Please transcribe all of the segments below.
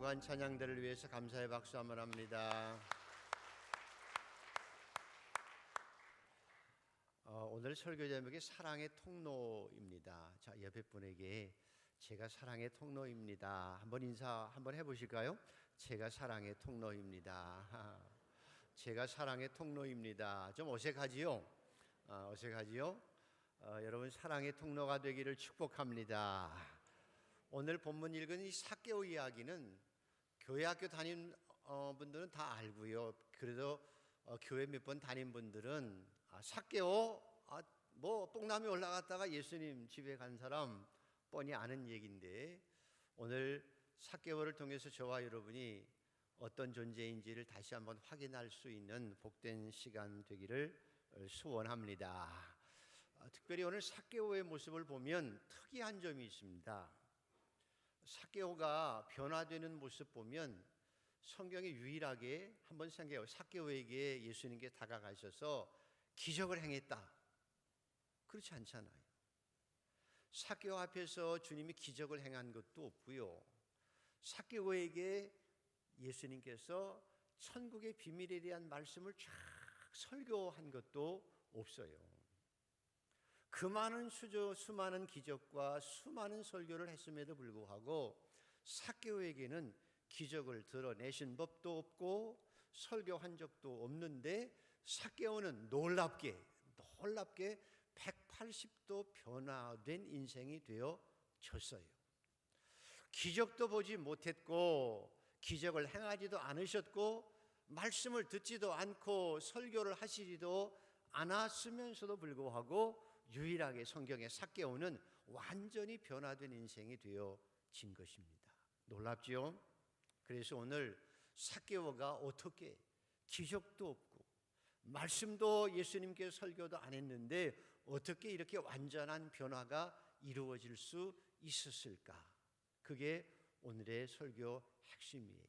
수고한 찬양들을 위해서 감사의 박수 한번 합니다. 오늘 설교 제목이 사랑의 통로입니다. 자, 옆에 분에게 제가 사랑의 통로입니다. 한번 인사 한번 해보실까요? 제가 사랑의 통로입니다. 제가 사랑의 통로입니다. 좀 어색하지요? 어색하지요? 여러분 사랑의 통로가 되기를 축복합니다. 오늘 본문 읽은 이 삭개오 이야기는 교회 학교 다닌 분들은 다 알고요. 그래도 교회 몇 번 다닌 분들은 삭개오 뭐 뽕나무 올라갔다가 예수님 집에 간 사람 뻔히 아는 얘기인데, 오늘 삭개오를 통해서 저와 여러분이 어떤 존재인지를 다시 한번 확인할 수 있는 복된 시간 되기를 소원합니다. 특별히 오늘 삭개오의 모습을 보면 특이한 점이 있습니다. 삭개오가 변화되는 모습 보면 성경에 유일하게 한번 생각해요. 삭개오에게 예수님께 다가가셔서 기적을 행했다, 그렇지 않잖아요. 삭개오 앞에서 주님이 기적을 행한 것도 없고요. 삭개오에게 예수님께서 천국의 비밀에 대한 말씀을 쫙 설교한 것도 없어요. 그 많은 수많은 기적과 수많은 설교를 했음에도 불구하고 삭개오에게는 기적을 드러내신 법도 없고 설교한 적도 없는데, 삭개오는 놀랍게 180도 변화된 인생이 되어졌어요. 기적도 보지 못했고 기적을 행하지도 않으셨고 말씀을 듣지도 않고 설교를 하시지도 않았으면서도 불구하고 유일하게 성경의 삭개오는 완전히 변화된 인생이 되어진 것입니다. 놀랍지요? 그래서 오늘 삭개오가 어떻게 기적도 없고 말씀도 예수님께 설교도 안 했는데 어떻게 이렇게 완전한 변화가 이루어질 수 있었을까? 그게 오늘의 설교 핵심이에요.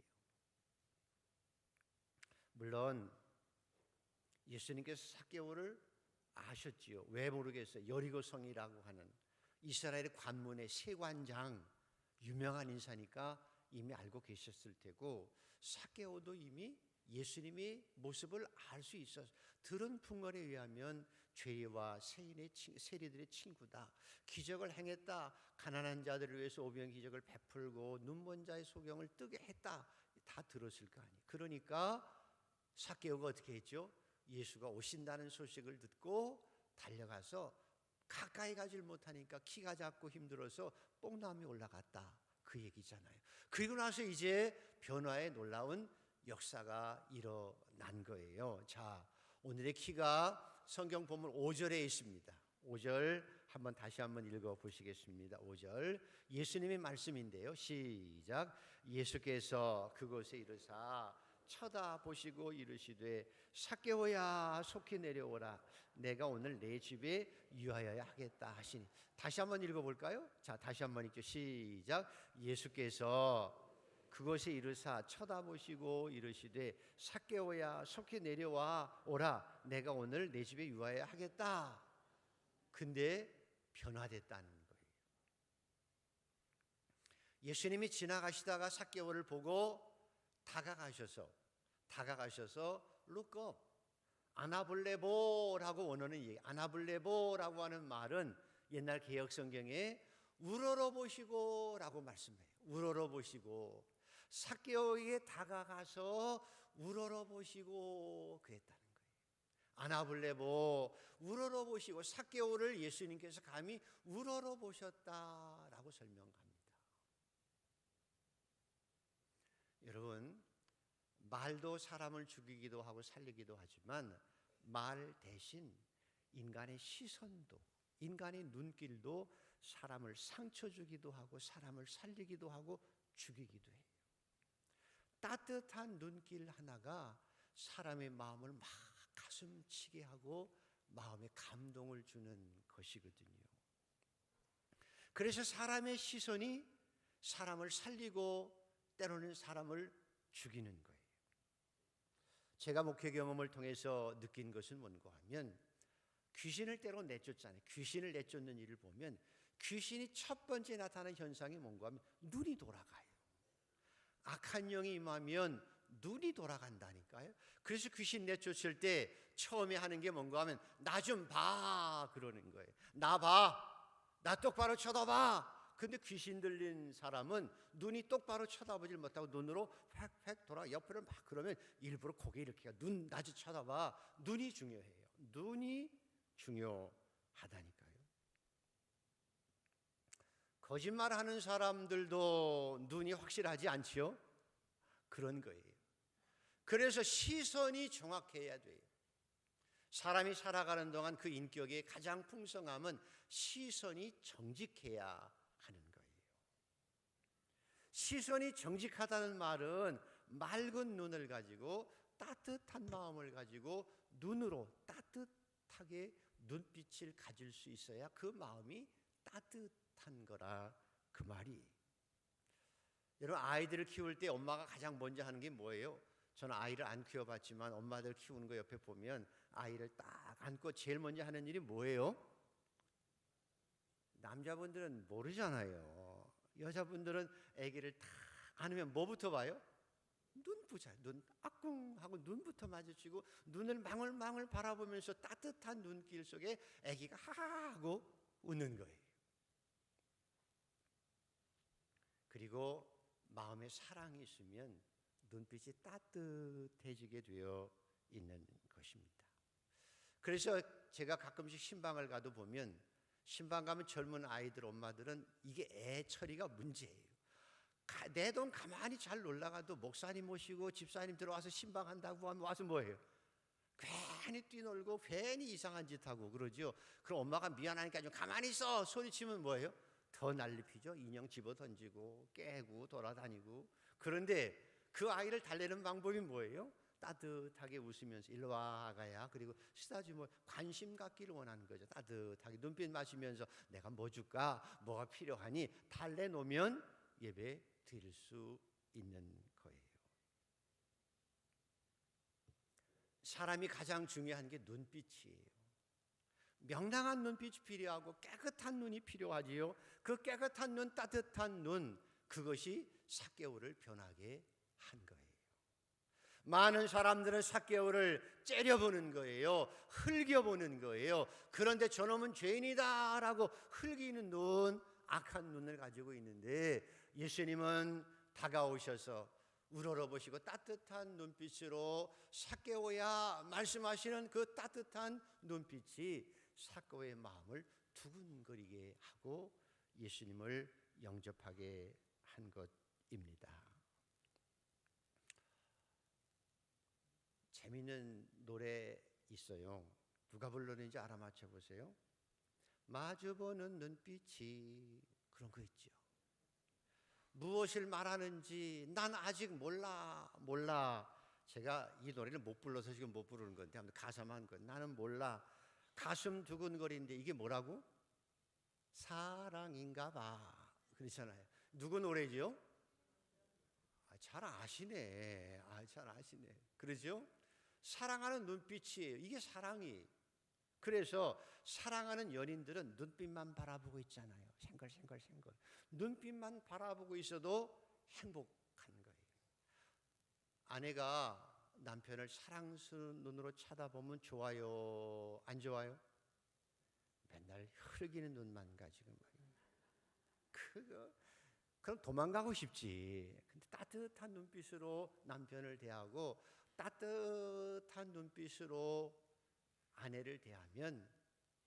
물론 예수님께서 삭개오를 아셨지요. 왜 모르겠어요. 여리고성이라고 하는 이스라엘의 관문의 세관장, 유명한 인사니까 이미 알고 계셨을 테고, 삭개오도 이미 예수님의 모습을 알 수 있어서 들은 풍월에 의하면 죄와 세리들의 친구다, 기적을 행했다, 가난한 자들을 위해서 오병 기적을 베풀고 눈먼 자의 소경을 뜨게 했다, 다 들었을 거 아니에요. 그러니까 삭개오가 어떻게 했죠? 예수가 오신다는 소식을 듣고 달려가서 가까이 가질 못하니까 키가 작고 힘들어서 뽕나무에 올라갔다, 그 얘기잖아요. 그리고 나서 이제 변화의 놀라운 역사가 일어난 거예요. 자, 오늘의 키가 성경 본문 5절에 있습니다. 5절 한번 다시 한번 읽어 보시겠습니다. 5절 예수님의 말씀인데요. 시작. 예수께서 그곳에 이르사 쳐다보시고 이르시되 삭개오야 속히 내려오라, 내가 오늘 내 집에 유하여야 하겠다 하시니. 다시 한번 읽어볼까요? 자, 다시 한번 읽죠. 시작. 예수께서 그곳에 이르사 쳐다보시고 이르시되 삭개오야 속히 내려와 오라, 내가 오늘 내 집에 유하여야 하겠다. 근데 변화됐다는 거예요. 예수님이 지나가시다가 삭개오를 보고 다가가셔서 look up, 아나블레보라고 원어는 얘기. 아나블레보라고 하는 말은 옛날 개역 성경에 우러러보시고라고 말씀해요. 우러러보시고, 삭개오에게 다가가서 우러러보시고 그랬다는 거예요. 아나블레보, 우러러보시고, 삭개오를 예수님께서 감히 우러러보셨다라고 설명합니다. 여러분, 말도 사람을 죽이기도 하고 살리기도 하지만 말 대신 인간의 시선도, 인간의 눈길도 사람을 상처 주기도 하고 사람을 살리기도 하고 죽이기도 해요. 따뜻한 눈길 하나가 사람의 마음을 막 가슴치게 하고 마음에 감동을 주는 것이거든요. 그래서 사람의 시선이 사람을 살리고 때로는 사람을 죽이는 거예요. 제가 목회 경험을 통해서 느낀 것은 뭔가 하면, 귀신을 때로 내쫓잖아요. 귀신을 내쫓는 일을 보면 귀신이 첫 번째 나타나는 현상이 뭔가 하면 눈이 돌아가요. 악한 영이 임하면 눈이 돌아간다니까요. 그래서 귀신 내쫓을 때 처음에 하는 게 뭔가 하면 나 좀 봐 그러는 거예요. 나 봐. 나 똑바로 쳐다봐. 근데 귀신 들린 사람은 눈이 똑바로 쳐다보질 못하고 눈으로 획획 돌아 옆으로 막 그러면 일부러 고개 이렇게 눈 나지 쳐다봐. 눈이 중요해요. 눈이 중요하다니까요. 거짓말하는 사람들도 눈이 확실하지 않지요? 그런 거예요. 그래서 시선이 정확해야 돼요. 사람이 살아가는 동안 그 인격의 가장 풍성함은 시선이 정직해야 하는 거예요. 시선이 정직하다는 말은 맑은 눈을 가지고 따뜻한 마음을 가지고 눈으로 따뜻하게 눈빛을 가질 수 있어야 그 마음이 따뜻한 거라 그 말이. 여러분, 아이들을 키울 때 엄마가 가장 먼저 하는 게 뭐예요? 저는 아이를 안 키워봤지만 엄마들 키우는 거 옆에 보면 아이를 딱 안고 제일 먼저 하는 일이 뭐예요? 남자분들은 모르잖아요. 여자분들은 아기를 딱 안으면 뭐부터 봐요? 눈 보자. 눈 아꿍 하고 눈부터 마주치고 눈을 망울망울 바라보면서 따뜻한 눈길 속에 아기가 하하 하고 웃는 거예요. 그리고 마음에 사랑이 있으면 눈빛이 따뜻해지게 되어 있는 것입니다. 그래서 제가 가끔씩 신방을 가도 보면 신방 가면 젊은 아이들 엄마들은 이게 애 처리가 문제예요. 내 돈 가만히 잘 놀다가도 목사님 모시고 집사님 들어와서 신방한다고 하면 와서 뭐해요? 괜히 뛰놀고 괜히 이상한 짓 하고 그러죠. 그럼 엄마가 미안하니까 좀 가만히 있어 소리치면 뭐예요? 더 난리피죠. 인형 집어 던지고 깨고 돌아다니고. 그런데 그 아이를 달래는 방법이 뭐예요? 따뜻하게 웃으면서 일로 와 아가야. 그리고 쓰다주면 관심 갖기를 원하는 거죠. 따뜻하게 눈빛 마시면서 내가 뭐 줄까? 뭐가 필요하니? 달래놓으면 예배 드릴 수 있는 거예요. 사람이 가장 중요한 게 눈빛이에요. 명랑한 눈빛이 필요하고 깨끗한 눈이 필요하지요. 그 깨끗한 눈, 따뜻한 눈, 그것이 삭개오를 변하게 한 거예요. 많은 사람들은 삭개오를 째려보는 거예요. 흘겨보는 거예요. 그런데 저놈은 죄인이다라고 흘기는 눈, 악한 눈을 가지고 있는데 예수님은 다가오셔서 우러러보시고 따뜻한 눈빛으로 삭개오야 말씀하시는 그 따뜻한 눈빛이 삭개오의 마음을 두근거리게 하고 예수님을 영접하게 한 것입니다. 재미있는 노래 있어요. 누가 불렀는지 알아맞혀 보세요. 마주보는 눈빛이 그런 거 있죠. 무엇을 말하는지 난 아직 몰라. 제가 이 노래를 못 불러서 지금 못 부르는 건데 아무튼 가사만 건 나는 몰라. 가슴 두근거리는데 이게 뭐라고? 사랑인가 봐. 그렇잖아요. 누구 노래죠? 잘 아시네. 잘 아시네. 그러죠? 사랑하는 눈빛이에요. 이게 사랑이. 그래서 사랑하는 연인들은 눈빛만 바라보고 있잖아요. 생걸생걸. 눈빛만 바라보고 있어도 행복한 거예요. 아내가 남편을 사랑스러운 눈으로 쳐다보면 좋아요? 안 좋아요? 맨날 흐르기는 눈만 가지고 그럼 도망가고 싶지. 근데 따뜻한 눈빛으로 남편을 대하고 따뜻한 눈빛으로 아내를 대하면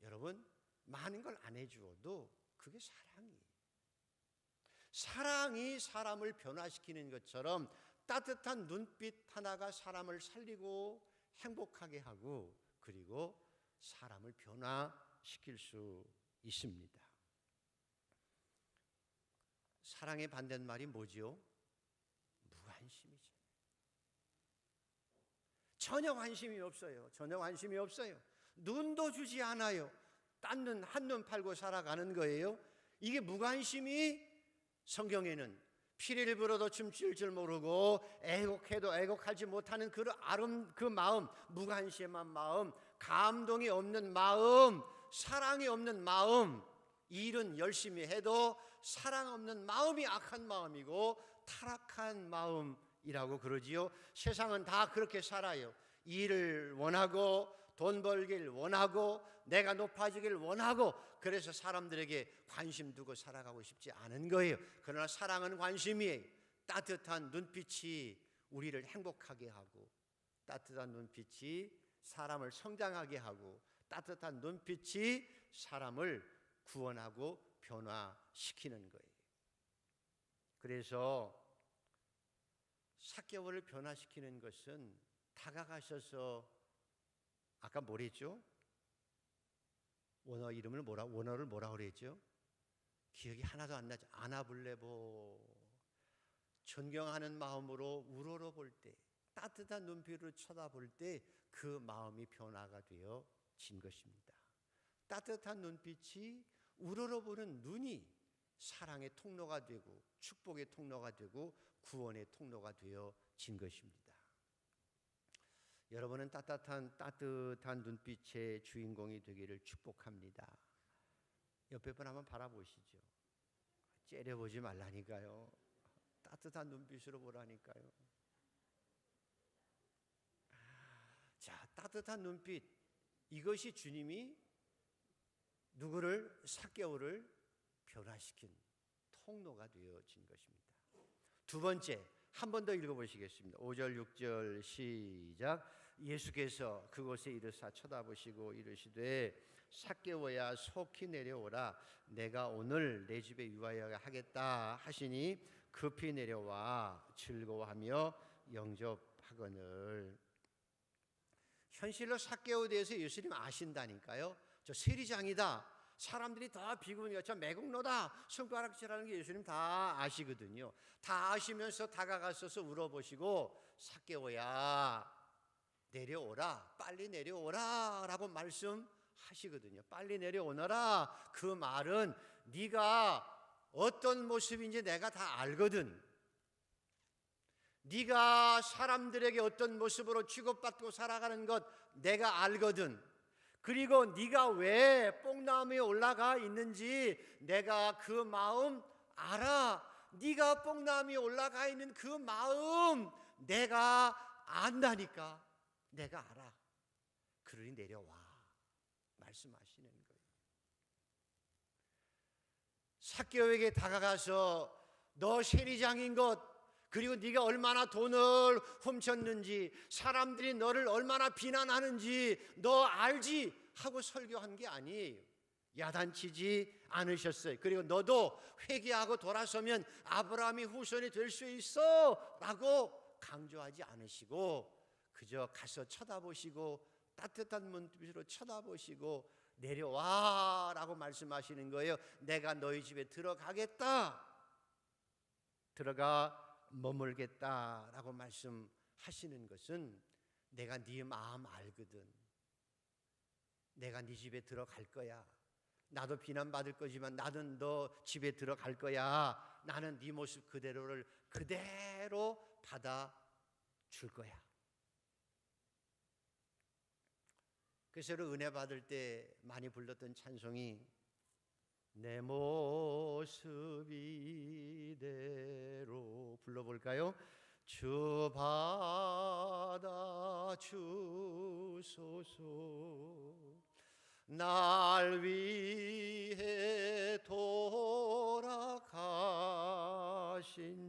여러분 많은 걸 안 해주어도 그게 사랑이에요. 사랑이 사람을 변화시키는 것처럼 따뜻한 눈빛 하나가 사람을 살리고 행복하게 하고 그리고 사람을 변화시킬 수 있습니다. 사랑의 반대말이 뭐지요? 무관심이죠. 전혀 관심이 없어요. 전혀 관심이 없어요. 눈도 주지 않아요. 딴 눈, 한눈 팔고 살아가는 거예요. 이게 무관심이 성경에는 피를 불어도 춤출 줄 모르고 애곡해도 애곡하지 못하는 그 마음, 무관심한 마음, 감동이 없는 마음, 사랑이 없는 마음, 일은 열심히 해도 사랑 없는 마음이 악한 마음이고 타락한 마음이라고 그러지요. 세상은 다 그렇게 살아요. 일을 원하고 돈 벌길 원하고 내가 높아지길 원하고, 그래서 사람들에게 관심 두고 살아가고 싶지 않은 거예요. 그러나 사랑은 관심이에요. 따뜻한 눈빛이 우리를 행복하게 하고, 따뜻한 눈빛이 사람을 성장하게 하고, 따뜻한 눈빛이 사람을 구원하고 변화시키는 거예요. 그래서 삭개오를 변화시키는 것은 다가가셔서, 아까 뭐랬죠? 원어를 뭐라 그랬죠? 기억이 하나도 안 나죠. 아나블레보. 존경하는 마음으로 우러러볼 때, 따뜻한 눈빛으로 쳐다볼 때 그 마음이 변화가 되어진 것입니다. 따뜻한 눈빛이, 우러러보는 눈이 사랑의 통로가 되고 축복의 통로가 되고 구원의 통로가 되어진 것입니다. 여러분은 따뜻한 눈빛의 주인공이 되기를 축복합니다. 옆에 분 한번 바라보시죠. 째려보지 말라니까요. 따뜻한 눈빛으로 보라니까요. 자, 따뜻한 눈빛, 이것이 주님이 누구를, 삭개오를 변화시킨 통로가 되어진 것입니다. 두 번째, 한 번 더 읽어보시겠습니다. 5절 6절 시작. 예수께서 그곳에 이르사 쳐다보시고 이르시되 삭개오야 속히 내려오라, 내가 오늘 내 집에 유하여 하겠다 하시니 급히 내려와 즐거워하며 영접하거늘. 현실로 삭개오에 대해서 예수님 아신다니까요. 저 세리장이다, 사람들이 다 비구니까 저 매국노다, 손가락질하는 게 예수님 다 아시거든요. 다 아시면서 다가가셔서 울어보시고 삭개오야 내려오라, 빨리 내려오라 라고 말씀하시거든요. 빨리 내려오너라, 그 말은 네가 어떤 모습인지 내가 다 알거든. 네가 사람들에게 어떤 모습으로 취급받고 살아가는 것 내가 알거든. 그리고 네가 왜 뽕나무에 올라가 있는지 내가 그 마음 알아. 네가 뽕나무에 올라가 있는 그 마음 내가 안다니까. 내가 알아. 그러니 내려와 말씀하시는 거예요. 삭개오에게 다가가서 너 세리장인 것, 그리고 네가 얼마나 돈을 훔쳤는지, 사람들이 너를 얼마나 비난하는지 너 알지? 하고 설교한 게 아니에요. 야단치지 않으셨어요. 그리고 너도 회개하고 돌아서면 아브라함이 후손이 될 수 있어 라고 강조하지 않으시고, 그저 가서 쳐다보시고 따뜻한 눈빛으로 쳐다보시고 내려와 라고 말씀하시는 거예요. 내가 너희 집에 들어가겠다, 들어가 머물겠다라고 말씀하시는 것은 내가 네 마음 알거든. 내가 네 집에 들어갈 거야. 나도 비난받을 거지만 나는 너 집에 들어갈 거야. 나는 네 모습 그대로를 그대로 받아줄 거야. 그래서 은혜 받을 때 많이 불렀던 찬송이 내 모습 이대로 불러볼까요? 주 받아주소서, 날 위해 돌아가신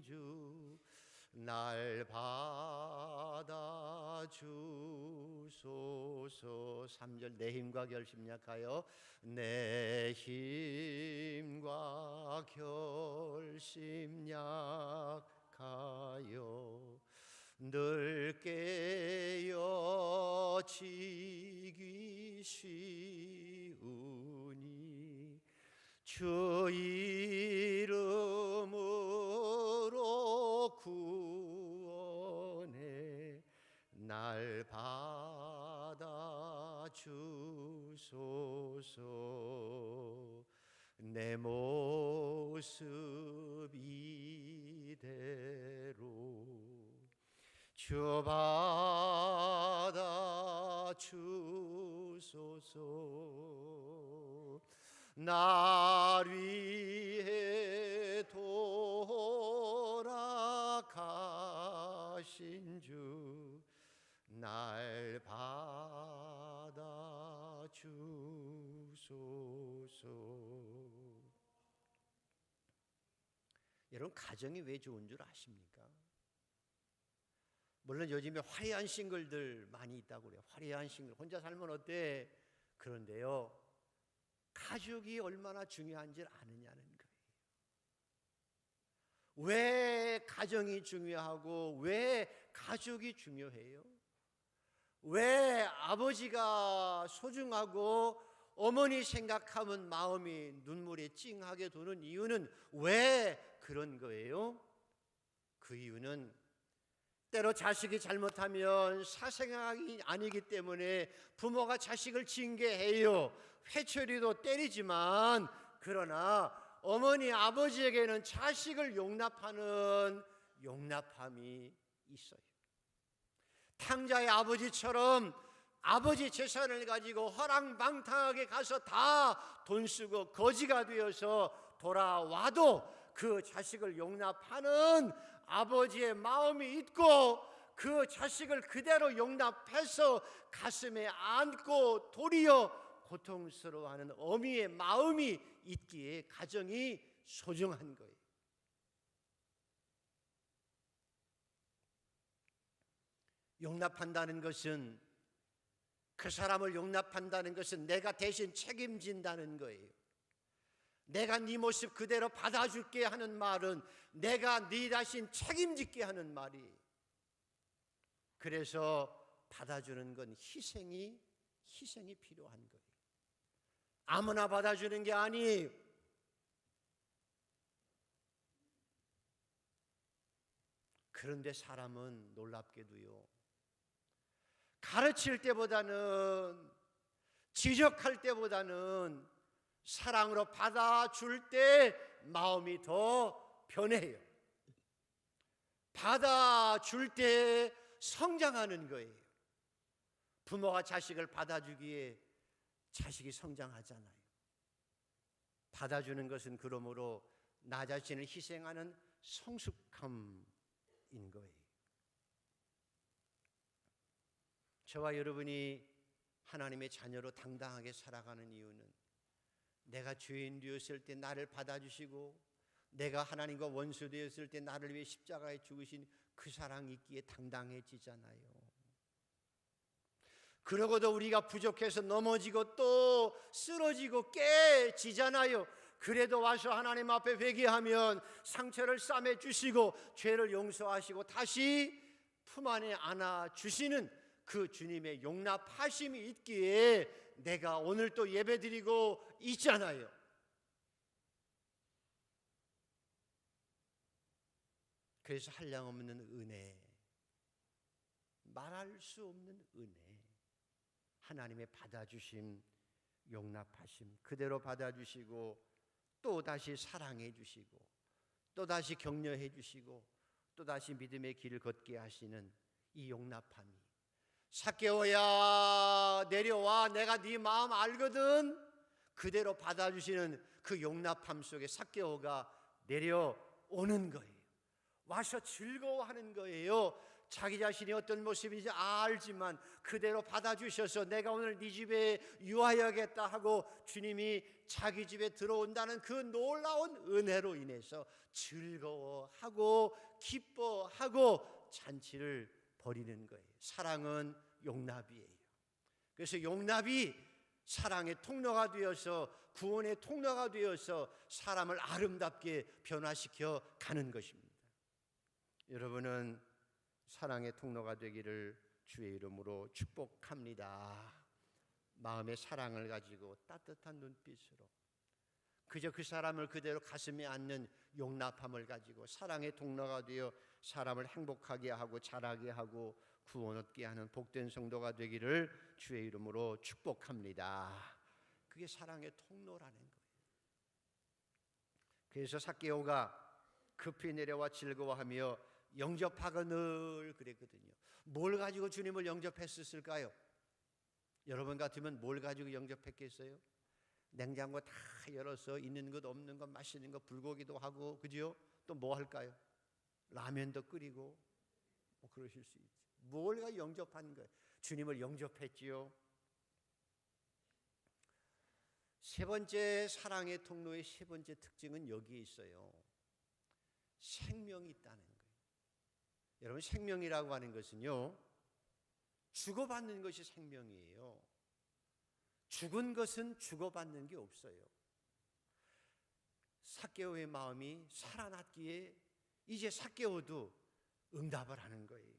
주, 날 받아주소서. 3절 내 힘과 결심 약하여, 내 힘과 결심 약하여 늘 깨어지기 쉬우니 주 이름으로 구원해 날 받아주소서. 내 모습 이대로 주 받아주소서. 날 위해 하신 주 날 받아주소서. 여러분, 가정이 왜 좋은 줄 아십니까? 물론 요즘에 화려한 싱글들 많이 있다고 그래요. 화려한 싱글, 혼자 살면 어때? 그런데요, 가족이 얼마나 중요한지 아느냐는 거예요. 왜 가정이 중요하고 왜 가족이 중요해요? 왜 아버지가 소중하고 어머니 생각하면 마음이 눈물이 찡하게 도는 이유는 왜 그런 거예요? 그 이유는 때로 자식이 잘못하면 사생각이 아니기 때문에 부모가 자식을 징계해요. 회초리도 때리지만, 그러나 어머니 아버지에게는 자식을 용납하는 용납함이 있어요. 탕자의 아버지처럼 아버지 재산을 가지고 허랑방탕하게 가서 다 돈 쓰고 거지가 되어서 돌아와도 그 자식을 용납하는 아버지의 마음이 있고, 그 자식을 그대로 용납해서 가슴에 안고 도리어 고통스러워하는 어미의 마음이 있기에 가정이 소중한 거예요. 용납한다는 것은, 그 사람을 용납한다는 것은 내가 대신 책임진다는 거예요. 내가 네 모습 그대로 받아줄게 하는 말은 내가 네 대신 책임질게 하는 말이. 그래서 받아주는 건 희생이 필요한 거예요. 아무나 받아주는 게 아니에요. 그런데 사람은 놀랍게도요, 가르칠 때보다는, 지적할 때보다는 사랑으로 받아줄 때 마음이 더 변해요. 받아줄 때 성장하는 거예요. 부모가 자식을 받아주기에 자식이 성장하잖아요. 받아주는 것은 그러므로 나 자신을 희생하는 성숙함인 거예요. 저와 여러분이 하나님의 자녀로 당당하게 살아가는 이유는, 내가 죄인 되었을 때 나를 받아주시고 내가 하나님과 원수 되었을 때 나를 위해 십자가에 죽으신 그 사랑이 있기에 당당해지잖아요. 그러고도 우리가 부족해서 넘어지고 또 쓰러지고 깨지잖아요. 그래도 와서 하나님 앞에 회개하면 상처를 싸매주시고 죄를 용서하시고 다시 품 안에 안아주시는 그 주님의 용납하심이 있기에 내가 오늘 또 예배드리고 있잖아요. 그래서 한량없는 은혜, 말할 수 없는 은혜, 하나님의 받아주심, 용납하심, 그대로 받아주시고 또다시 사랑해 주시고 또다시 격려해 주시고 또다시 믿음의 길을 걷게 하시는 이 용납함이, 삭개오야 내려와 내가 네 마음 알거든, 그대로 받아주시는 그 용납함 속에 삭개오가 내려오는 거예요. 와서 즐거워하는 거예요. 자기 자신이 어떤 모습인지 알지만 그대로 받아주셔서 내가 오늘 네 집에 유하여야겠다 하고 주님이 자기 집에 들어온다는 그 놀라운 은혜로 인해서 즐거워하고 기뻐하고 잔치를 벌이는 거예요. 사랑은 용납이에요. 그래서 용납이 사랑의 통로가 되어서, 구원의 통로가 되어서 사람을 아름답게 변화시켜 가는 것입니다. 여러분은 사랑의 통로가 되기를 주의 이름으로 축복합니다. 마음의 사랑을 가지고 따뜻한 눈빛으로 그저 그 사람을 그대로 가슴에 안는 용납함을 가지고 사랑의 통로가 되어 사람을 행복하게 하고 자라게 하고 구원 얻게 하는 복된 성도가 되기를 주의 이름으로 축복합니다. 그게 사랑의 통로라는 거예요. 그래서 삭개오가 급히 내려와 즐거워하며 영접하고 늘 그랬거든요. 뭘 가지고 주님을 영접했을까요? 여러분 같으면 뭘 가지고 영접했겠어요? 냉장고 다 열어서 있는 것 없는 것 맛있는 것 불고기도 하고, 그죠? 또 뭐 할까요? 라면도 끓이고 그러실 수 있지. 뭘가 영접한 거예요? 주님을 영접했지요. 세 번째 사랑의 통로의 세 번째 특징은 여기에 있어요. 생명이 있다는 거예요. 여러분, 생명이라고 하는 것은요, 주고받는 것이 생명이에요. 죽은 것은 주고받는 게 없어요. 삭개오의 마음이 살아났기에 이제 삭개오도 응답을 하는 거예요.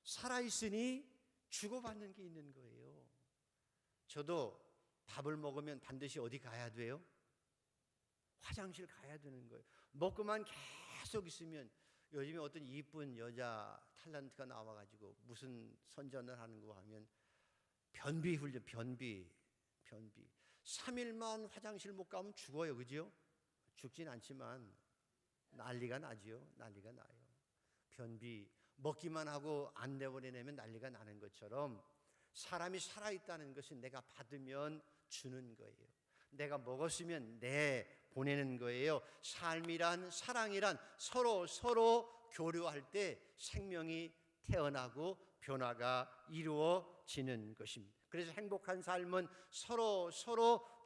살아있으니 주고받는 게 있는 거예요. 저도 밥을 먹으면 반드시 어디 가야 돼요? 화장실 가야 되는 거예요. 먹고만 계속 있으면, 요즘에 어떤 이쁜 여자 탤런트가 나와가지고 무슨 선전을 하는 거 하면 변비 훈련, 변비 3일만 화장실 못 가면 죽어요. 그죠? 죽진 않지만 난리가 나죠. 난리가 나요. 변비 먹기만 하고 안 내보내면 난리가 나는 것처럼, 사람이 살아있다는 것은 내가 받으면 주는 거예요. 내가 먹었으면 보내는 거예요. 삶이란, 사랑이란 서로 교류할 때 생명이 태어나고 변화가 이루어지는 것입니다. 그래서 행복한 삶은 서로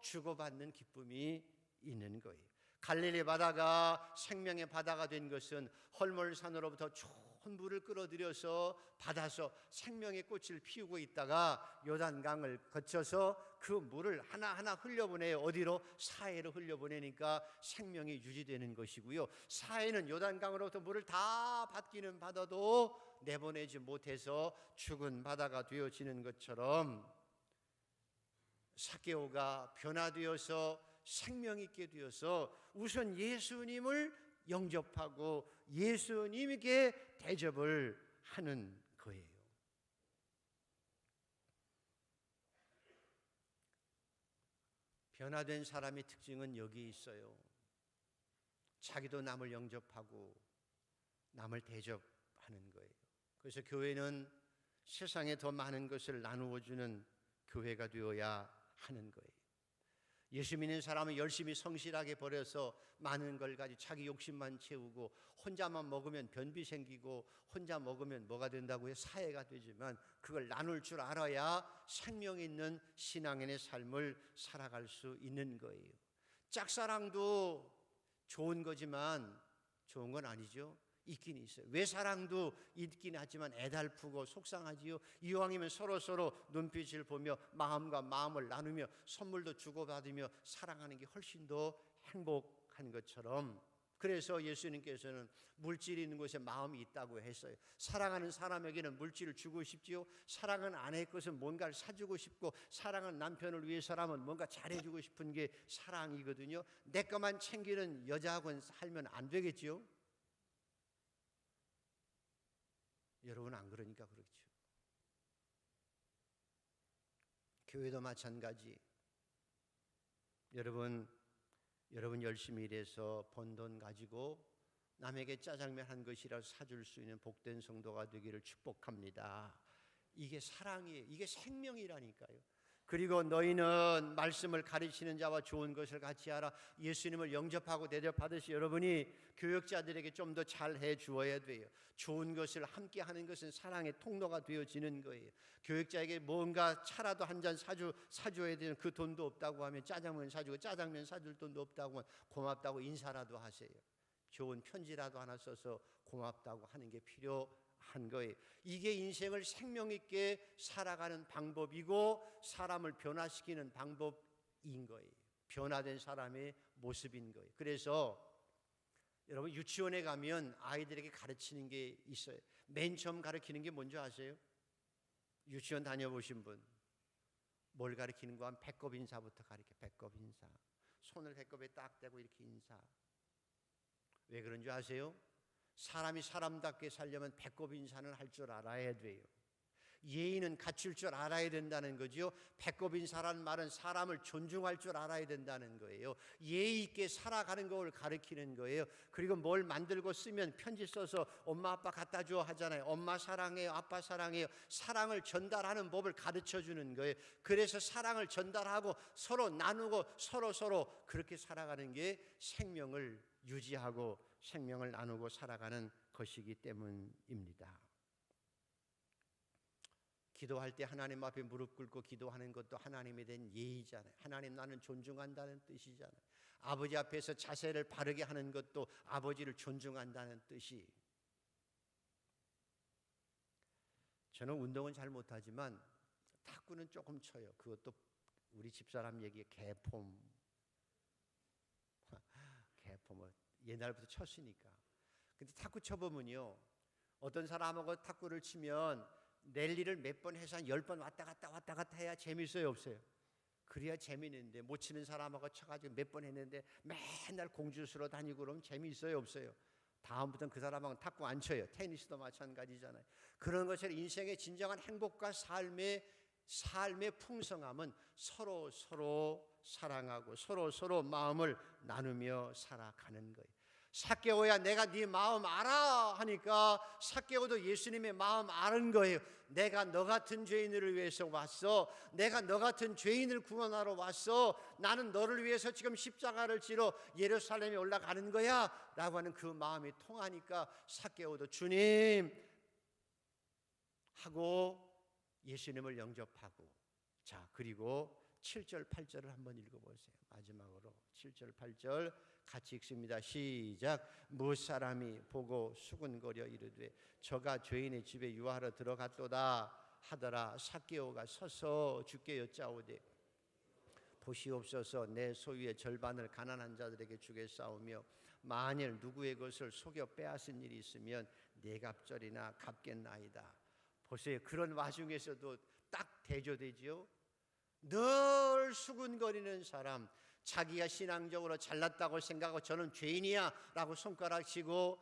주고받는 기쁨이 있는 거예요. 갈릴리 바다가 생명의 바다가 된 것은 헐몬산으로부터 좋은 물을 끌어들여서 받아서 생명의 꽃을 피우고 있다가 요단강을 거쳐서 그 물을 하나하나 흘려보내요. 어디로? 사해로 흘려보내니까 생명이 유지되는 것이고요. 사해는 요단강으로부터 물을 다 받기는 받아도 내보내지 못해서 죽은 바다가 되어지는 것처럼, 삭개오가 변화되어서 생명 있게 되어서 우선 예수님을 영접하고 예수님에게 대접을 하는 거예요. 변화된 사람의 특징은 여기 있어요. 자기도 남을 영접하고 남을 대접하는 거예요. 그래서 교회는 세상에 더 많은 것을 나누어 주는 교회가 되어야 하는 거예요. 예수 믿는 사람은 열심히 성실하게 벌여서 많은 걸 가지고 자기 욕심만 채우고, 혼자만 먹으면 변비 생기고, 혼자 먹으면 뭐가 된다고요? 사해가 되지만, 그걸 나눌 줄 알아야 생명 있는 신앙인의 삶을 살아갈 수 있는 거예요. 짝사랑도 좋은 거지만 좋은 건 아니죠. 있긴 있어요. 외사랑도 있긴 하지만 애달프고 속상하지요. 이왕이면 서로 눈빛을 보며 마음과 마음을 나누며 선물도 주고받으며 사랑하는 게 훨씬 더 행복한 것처럼, 그래서 예수님께서는 물질이 있는 곳에 마음이 있다고 했어요. 사랑하는 사람에게는 물질을 주고 싶지요. 사랑하는 아내의 것은 뭔가를 사주고 싶고, 사랑하는 남편을 위해서라면 뭔가 잘해주고 싶은 게 사랑이거든요. 내 것만 챙기는 여자하고는 살면 안 되겠지요. 여러분, 안 그러니까 그렇죠. 교회도 마찬가지. 여러분 열심히 일해서 번 돈 가지고 남에게 짜장면 한 것이라도 사줄 수 있는 복된 성도가 되기를 축복합니다. 이게 사랑이에요. 이게 생명이라니까요. 그리고 너희는 말씀을 가르치는 자와 좋은 것을 같이 하라. 예수님을 영접하고 대접하듯이 여러분이 교역자들에게 좀 더 잘해 주어야 돼요. 좋은 것을 함께 하는 것은 사랑의 통로가 되어지는 거예요. 교역자에게 뭔가 차라도 한 잔 사줘야 되는 그 돈도 없다고 하면 짜장면 사주고, 짜장면 사줄 돈도 없다고 하면 고맙다고 인사라도 하세요. 좋은 편지라도 하나 써서 고맙다고 하는 게 필요한 거예요. 이게 인생을 생명 있게 살아가는 방법이고 사람을 변화시키는 방법인 거예요. 변화된 사람의 모습인 거예요. 그래서 여러분, 유치원에 가면 아이들에게 가르치는 게 있어요. 맨 처음 가르치는 게 뭔지 아세요? 유치원 다녀보신 분, 뭘 가르치는 거 하면 배꼽 인사부터 가르쳐. 배꼽 인사. 손을 배꼽에 딱 대고 이렇게 인사. 왜 그런 줄 아세요? 사람이 사람답게 살려면 배꼽 인사는 할 줄 알아야 돼요. 예의는 갖출 줄 알아야 된다는 거죠. 배꼽 인사라는 말은 사람을 존중할 줄 알아야 된다는 거예요. 예의 있게 살아가는 걸 가르치는 거예요. 그리고 뭘 만들고 쓰면 편지 써서 엄마 아빠 갖다 줘 하잖아요. 엄마 사랑해요, 아빠 사랑해요. 사랑을 전달하는 법을 가르쳐 주는 거예요. 그래서 사랑을 전달하고 서로 나누고 서로 그렇게 살아가는 게 생명을 유지하고 생명을 나누고 살아가는 것이기 때문입니다. 기도할 때 하나님 앞에 무릎 꿇고 기도하는 것도 하나님에 대한 예의잖아요. 하나님 나는 존중한다는 뜻이잖아요. 아버지 앞에서 자세를 바르게 하는 것도 아버지를 존중한다는 뜻이. 저는 운동은 잘 못하지만 탁구는 조금 쳐요. 그것도 우리 집사람 얘기에 개폼을 옛날부터 쳤으니까. 근데 탁구 쳐보면요, 어떤 사람하고 탁구를 치면 랠리를 몇 번 해서 한 10번 왔다 갔다 해야 재밌어요, 없어요? 그래야 재미있는데 못 치는 사람하고 쳐가지고 몇 번 했는데 맨날 공주수로 다니고 그러면 재미있어요, 없어요? 다음부터는 그 사람하고는 탁구 안 쳐요. 테니스도 마찬가지잖아요. 그런 것처럼 인생의 진정한 행복과 삶의 풍성함은 서로 사랑하고 서로 마음을 나누며 살아가는 거예요. 삭개오야 내가 네 마음 알아 하니까 삭개오도 예수님의 마음 아는 거예요. 내가 너 같은 죄인을 위해서 왔어. 내가 너 같은 죄인을 구원하러 왔어. 나는 너를 위해서 지금 십자가를 지러 예루살렘에 올라가는 거야 라고 하는 그 마음이 통하니까 삭개오도 주님 하고 예수님을 영접하고, 자 그리고 7절 8절을 한번 읽어보세요. 마지막으로 7절 8절 같이 읽습니다. 시작. 무사람이 보고 수군거려 이르되 저가 죄인의 집에 유하러 들어갔도다 하더라. 삭개오가 서서 주께 여짜오되 보시옵소서 내 소유의 절반을 가난한 자들에게 주겠사오며 만일 누구의 것을 속여 빼앗은 일이 있으면 네 갑절이나 갚겠나이다. 보세요. 그런 와중에서도 딱 대조되지요. 늘 수군거리는 사람, 자기가 신앙적으로 잘났다고 생각하고 저는 죄인이야 라고 손가락치고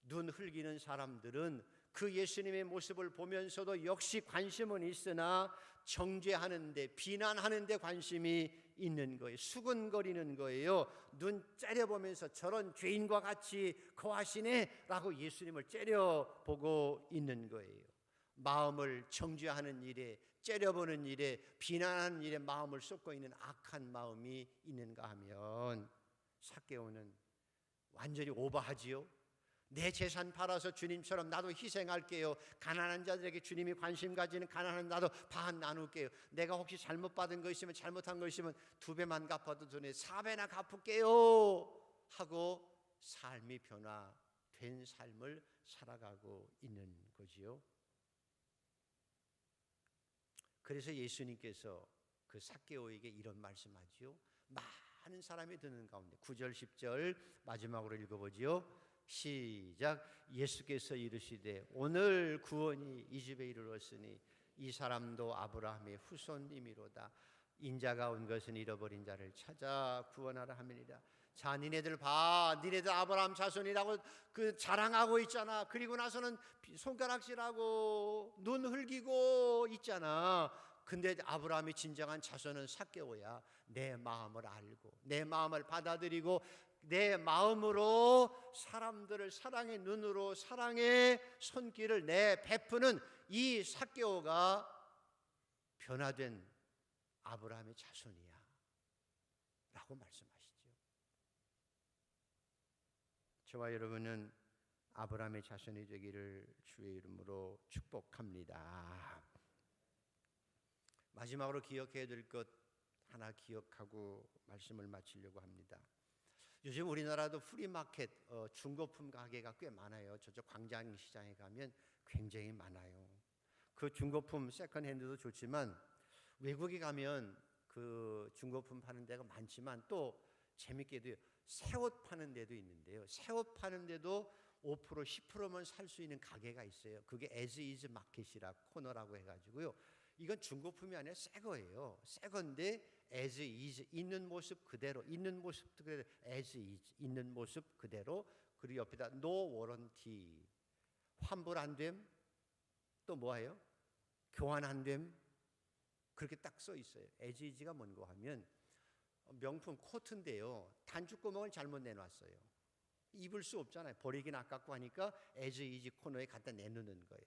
눈 흘기는 사람들은 그 예수님의 모습을 보면서도 역시 관심은 있으나 정죄하는데, 비난하는데 관심이 있는 거예요. 수군거리는 거예요. 눈 째려보면서 저런 죄인과 같이 거하시네 라고 예수님을 째려보고 있는 거예요. 마음을 정죄하는 일에, 째려보는 일에, 비난하는 일에 마음을 쏟고 있는 악한 마음이 있는가 하면 삭개오는 완전히 오버하지요. 내 재산 팔아서 주님처럼 나도 희생할게요. 가난한 자들에게 주님이 관심 가지는 가난한 나도 반 나눌게요. 내가 혹시 잘못 받은 거 있으면, 잘못한 거 있으면 2배만 갚아도 되네, 4배나 갚을게요 하고 삶이 변화된 삶을 살아가고 있는 거지요. 그래서 예수님께서 그 삭개오에게 이런 말씀하지요. 많은 사람이 듣는 가운데 9절 10절 마지막으로 읽어보지요. 시작. 예수께서 이르시되 오늘 구원이 이 집에 이르렀으니 이 사람도 아브라함의 후손임이로다. 인자가 온 것은 잃어버린 자를 찾아 구원하라 함이니라. 자, 니네들 봐, 니네들 아브라함 자손이라고 그 자랑하고 있잖아. 그리고 나서는 손가락질하고 눈 흘기고 있잖아. 근데 아브라함의 진정한 자손은 삭개오야. 내 마음을 알고 내 마음을 받아들이고 내 마음으로 사람들을 사랑의 눈으로, 사랑의 손길을 내 베푸는 이 삭개오가 변화된 아브라함의 자손이야 라고 말씀하시죠. 저와 여러분은 아브라함의 자손이 되기를 주의 이름으로 축복합니다. 마지막으로 기억해야 될 것 하나 기억하고 말씀을 마치려고 합니다. 요즘 우리나라도 프리마켓, 중고품 가게가 꽤 많아요. 저쪽 광장시장에 가면 굉장히 많아요. 그 중고품 세컨핸드도 좋지만 외국에 가면 그 중고품 파는 데가 많지만 또 재밌게도 새 옷 파는 데도 있는데요. 새 옷 파는 데도 5% 10%만 살 수 있는 가게가 있어요. 그게 as is 마켓이라 코너라고 해가지고요. 이건 중고품이 아니라 새 거예요. 새 건데 as is, 있는 모습 그대로, 있는 모습 그대로, as is, 있는 모습 그대로. 그리고 옆에다 no warranty, 환불 안 됨, 또 뭐예요? 교환 안 됨, 그렇게 딱 써 있어요. as is가 뭔가 하면 명품 코트인데요, 단추구멍을 잘못 내놨어요. 입을 수 없잖아요. 버리긴 아깝고 하니까 as is 코너에 갖다 내놓는 거예요.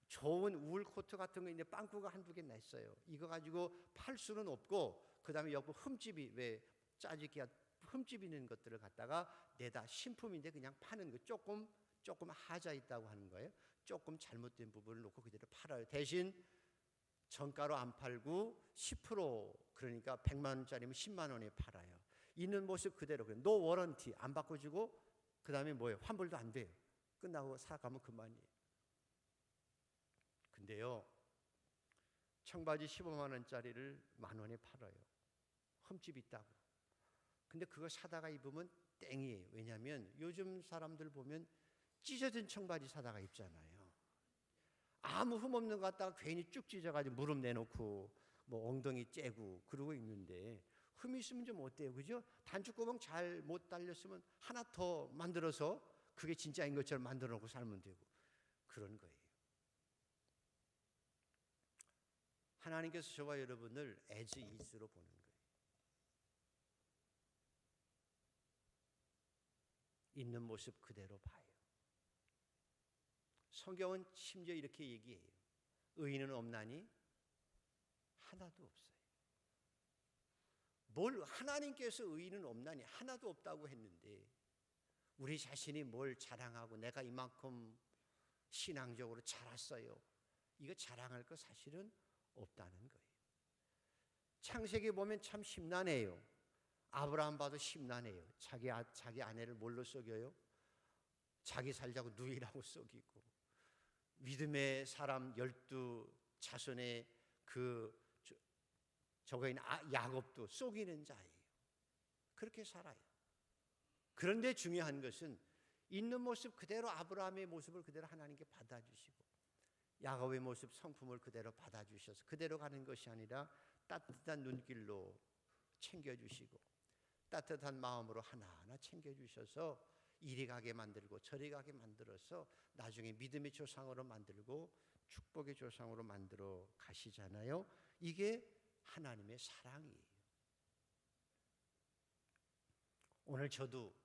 좋은 울 코트 같은 거 있는데 빵꾸가 한두 개 냈어요. 이거 가지고 팔 수는 없고, 그 다음에 옆에 흠집이, 왜 짜집기가 흠집 있는 것들을 갖다가 내다 신품인데 그냥 파는 거, 조금 조금 하자 있다고 하는 거예요. 조금 잘못된 부분을 놓고 그대로 팔아요. 대신 정가로 안 팔고 10%, 그러니까 100만 원짜리면 10만 원에 팔아요. 있는 모습 그대로. 노 워런티 안 바꿔주고 그 다음에 뭐예요? 환불도 안 돼요. 끝나고 사가면 그만이에요. 근데요, 청바지 15만 원짜리를 만 원에 팔아요. 흠집 있다고. 근데 그거 사다가 입으면 땡이에요. 왜냐하면 요즘 사람들 보면 찢어진 청바지 사다가 입잖아요. 아무 흠 없는 거 갖다가 괜히 쭉 찢어가지고 무릎 내놓고 뭐 엉덩이 째고 그러고 있는데, 흠이 있으면 좀 어때요? 그죠? 단추구멍 잘 못 달렸으면 하나 더 만들어서 그게 진짜인 것처럼 만들어 놓고 살면 되고, 그런 거예요. 하나님께서 저와 여러분을 as is로 보는 거예요. 있는 모습 그대로 봐요. 성경은 심지어 이렇게 얘기해요. 의인은 없나니? 하나도 없어요. 뭘 하나님께서 의인은 없나니? 하나도 없다고 했는데 우리 자신이 뭘 자랑하고 내가 이만큼 신앙적으로 자랐어요, 이거 자랑할 거 사실은 없다는 거예요. 창세기 보면 참 심란해요. 아브라함 봐도 심란해요. 자기 아내를 뭘로 속여요? 자기 살자고 누이라고 속이고, 믿음의 사람 12자손의 저거인 야곱도 속이는 자예요. 그렇게 살아요. 그런데 중요한 것은 있는 모습 그대로, 아브라함의 모습을 그대로 하나님께 받아주시고 야곱의 모습 성품을 그대로 받아주셔서 그대로 가는 것이 아니라 따뜻한 눈길로 챙겨주시고 따뜻한 마음으로 하나하나 챙겨주셔서 이리 가게 만들고 저리 가게 만들어서 나중에 믿음의 조상으로 만들고 축복의 조상으로 만들어 가시잖아요. 이게 하나님의 사랑이에요. 오늘 저도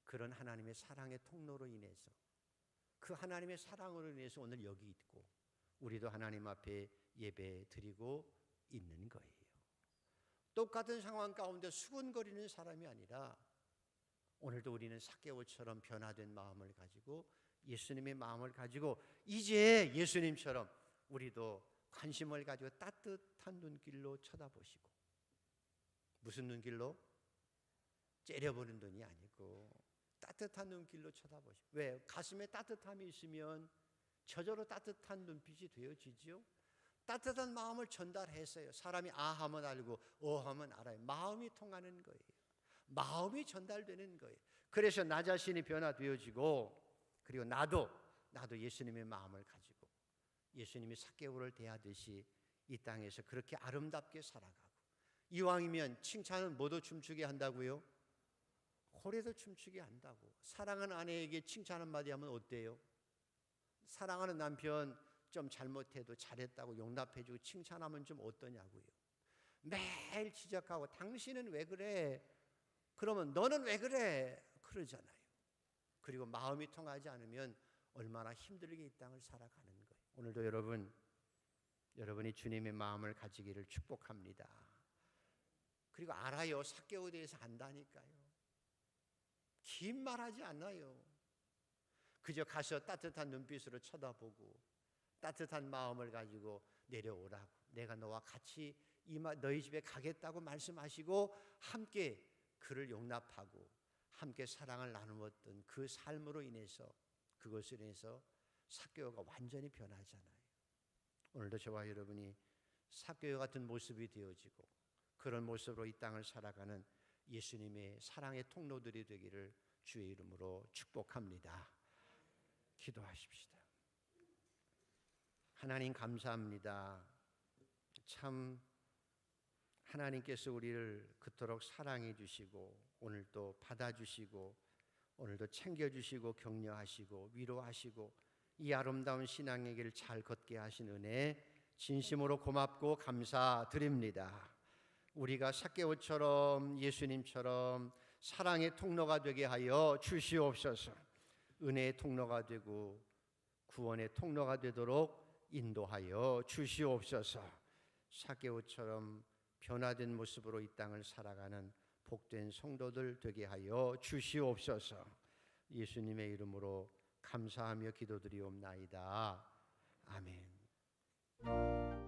그런 하나님의 사랑의 통로로 인해서, 그 하나님의 사랑으로 인해서 오늘 여기 있고 우리도 하나님 앞에 예배 드리고 있는 거예요. 똑같은 상황 가운데 수군거리는 사람이 아니라 오늘도 우리는 삭개오처럼 변화된 마음을 가지고 예수님의 마음을 가지고 이제 예수님처럼 우리도 관심을 가지고 따뜻한 눈길로 쳐다보시고, 무슨 눈길로? 째려보는 눈이 아니고 따뜻한 눈길로 쳐다보시고. 왜? 가슴에 따뜻함이 있으면 저절로 따뜻한 눈빛이 되어지죠. 따뜻한 마음을 전달했어요. 사람이 아하면 알고 어하면 알아요. 마음이 통하는 거예요. 마음이 전달되는 거예요. 그래서 나 자신이 변화되어지고, 그리고 나도 예수님의 마음을 가지고 예수님이 삭개오를 대하듯이 이 땅에서 그렇게 아름답게 살아가고, 이왕이면 칭찬은 뭐도 춤추게 한다고요? 고래도 춤추게 한다고. 사랑하는 아내에게 칭찬 한마디 하면 어때요? 사랑하는 남편 좀 잘못해도 잘했다고 용납해주고 칭찬하면 좀 어떠냐고요. 매일 지적하고 당신은 왜 그래? 그러면 너는 왜 그래? 그러잖아요. 그리고 마음이 통하지 않으면 얼마나 힘들게 이 땅을 살아가는 거예요. 오늘도 여러분이 주님의 마음을 가지기를 축복합니다. 그리고 알아요. 삭개오에 대해서 안다니까요. 긴 말하지 않아요. 그저 가서 따뜻한 눈빛으로 쳐다보고 따뜻한 마음을 가지고 내려오라고, 내가 너와 같이 너희 집에 가겠다고 말씀하시고 함께 그를 용납하고 함께 사랑을 나누었던 그 삶으로 인해서, 그것으로 인해서 삭개오가 완전히 변하잖아요. 오늘도 저와 여러분이 삭개오 같은 모습이 되어지고 그런 모습으로 이 땅을 살아가는 예수님의 사랑의 통로들이 되기를 주의 이름으로 축복합니다. 기도하십시다. 하나님 감사합니다. 참 하나님께서 우리를 그토록 사랑해 주시고 오늘도 받아주시고 오늘도 챙겨주시고 격려하시고 위로하시고 이 아름다운 신앙의 길을 잘 걷게 하신 은혜 진심으로 고맙고 감사드립니다. 우리가 삭개오처럼 예수님처럼 사랑의 통로가 되게 하여 주시옵소서. 은혜의 통로가 되고 구원의 통로가 되도록 인도하여 주시옵소서. 삭개오처럼 변화된 모습으로 이 땅을 살아가는 복된 성도들 되게 하여 주시옵소서. 예수님의 이름으로 감사하며 기도드리옵나이다. 아멘.